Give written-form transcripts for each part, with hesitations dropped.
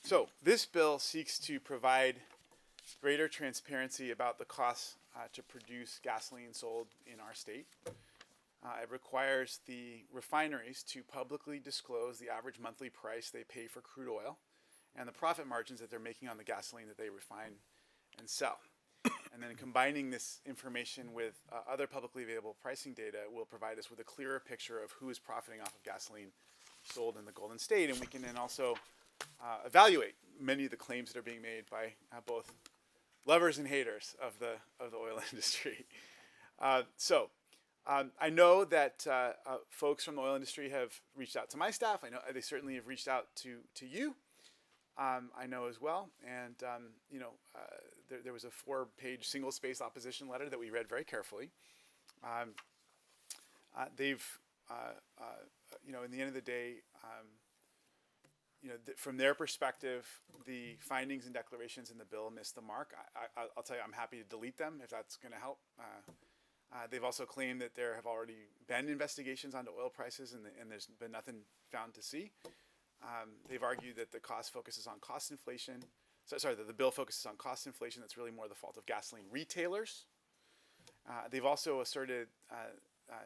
So this bill seeks to provide greater transparency about the costs to produce gasoline sold in our state. It requires the refineries to publicly disclose the average monthly price they pay for crude oil and the profit margins that they're making on the gasoline that they refine and sell. And then combining this information with other publicly available pricing data will provide us with a clearer picture of who is profiting off of gasoline sold in the Golden State. And we can then also evaluate many of the claims that are being made by both lovers and haters of the oil industry. I know that folks from the oil industry have reached out to my staff. I know they certainly have reached out to you. I know as well. And there was a 4-page single-space opposition letter that we read very carefully. In the end of the day, from their perspective, the findings and declarations in the bill missed the mark. I'll tell you, I'm happy to delete them if that's going to help. They've also claimed that there have already been investigations onto oil prices and there's been nothing found to see. They've argued that the cost focuses on cost inflation. That the bill focuses on cost inflation. That's really more the fault of gasoline retailers. They've also asserted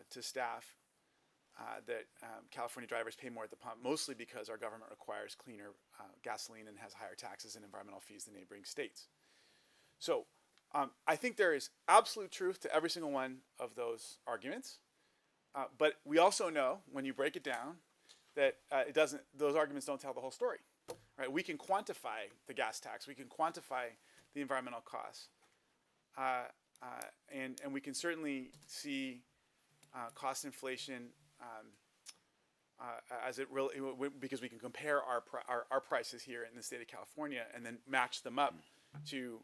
to staff that California drivers pay more at the pump, mostly because our government requires cleaner gasoline and has higher taxes and environmental fees than neighboring states. So I think there is absolute truth to every single one of those arguments. But we also know, when you break it down, that those arguments don't tell the whole story. Right? We can quantify the gas tax. We can quantify the environmental costs. And we can certainly see cost inflation as it really, because we can compare our prices here in the state of California and then match them up to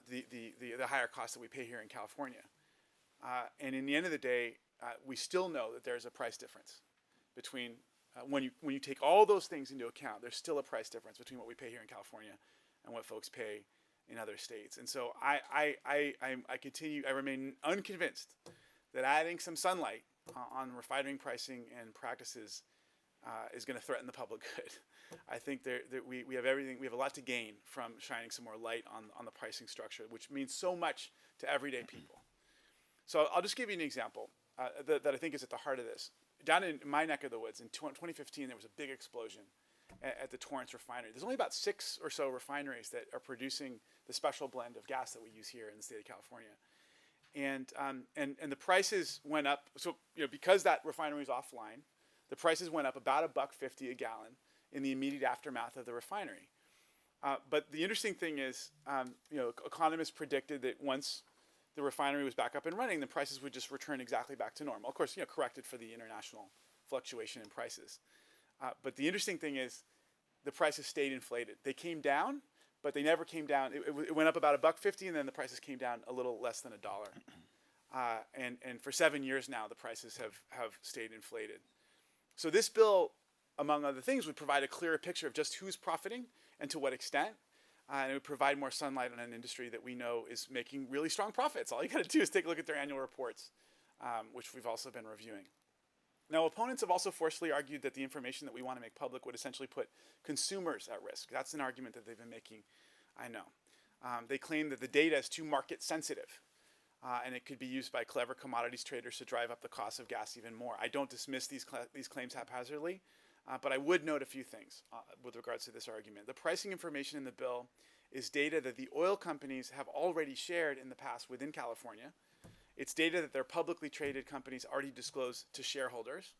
the higher costs that we pay here in California. And in the end of the day, we still know that there's a price difference between when you take all those things into account. There's still a price difference between what we pay here in California and what folks pay in other states. And so I remain unconvinced that adding some sunlight on refining pricing and practices is going to threaten the public good. I think that we have everything. We have a lot to gain from shining some more light on the pricing structure, which means so much to everyday people. So I'll just give you an example that I think is at the heart of this. Down in my neck of the woods in 2015, there was a big explosion at the Torrance Refinery. There's only about 6 or so refineries that are producing the special blend of gas that we use here in the state of California. And the prices went up. So because that refinery was offline, the prices went up about $1.50 a gallon in the immediate aftermath of the refinery. But the interesting thing is, economists predicted that once the refinery was back up and running, the prices would just return exactly back to normal. Of course, corrected for the international fluctuation in prices. But the interesting thing is, the prices stayed inflated. They came down, but they never came down. It went up about $1.50, and then the prices came down a little less than $1. And for 7 years now, the prices have stayed inflated. So this bill, among other things, would provide a clearer picture of just who's profiting and to what extent. And it would provide more sunlight on an industry that we know is making really strong profits. All you got to do is take a look at their annual reports, which we've also been reviewing. Now, opponents have also forcefully argued that the information that we want to make public would essentially put consumers at risk. That's an argument that they've been making, I know. They claim that the data is too market sensitive, and it could be used by clever commodities traders to drive up the cost of gas even more. I don't dismiss these claims haphazardly, but I would note a few things with regards to this argument. The pricing information in the bill is data that the oil companies have already shared in the past within California. It's data that their publicly traded companies already disclose to shareholders.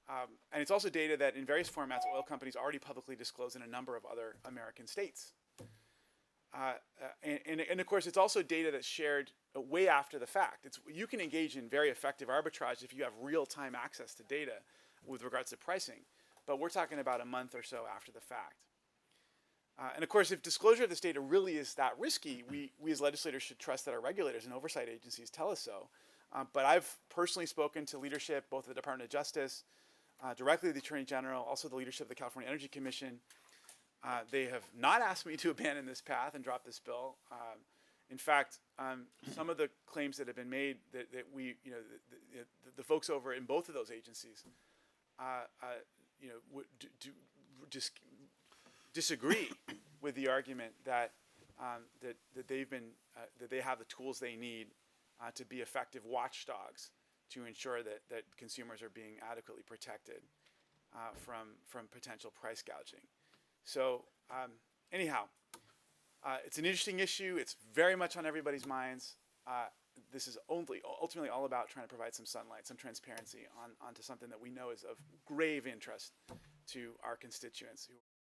And it's also data that in various formats oil companies already publicly disclose in a number of other American states. And of course, it's also data that's shared way after the fact. You can engage in very effective arbitrage if you have real-time access to data with regards to pricing. But we're talking about a month or so after the fact. And of course, if disclosure of this data really is that risky, we as legislators should trust that our regulators and oversight agencies tell us so. But I've personally spoken to leadership, both of the Department of Justice, directly to the Attorney General, also the leadership of the California Energy Commission. They have not asked me to abandon this path and drop this bill. In fact, some of the claims that have been made that we, the folks over in both of those agencies, just disagree with the argument that that they have the tools they need to be effective watchdogs to ensure that consumers are being adequately protected from potential price gouging. So anyhow, it's an interesting issue. It's very much on everybody's minds. This is ultimately all about trying to provide some sunlight, some transparency onto something that we know is of grave interest to our constituents.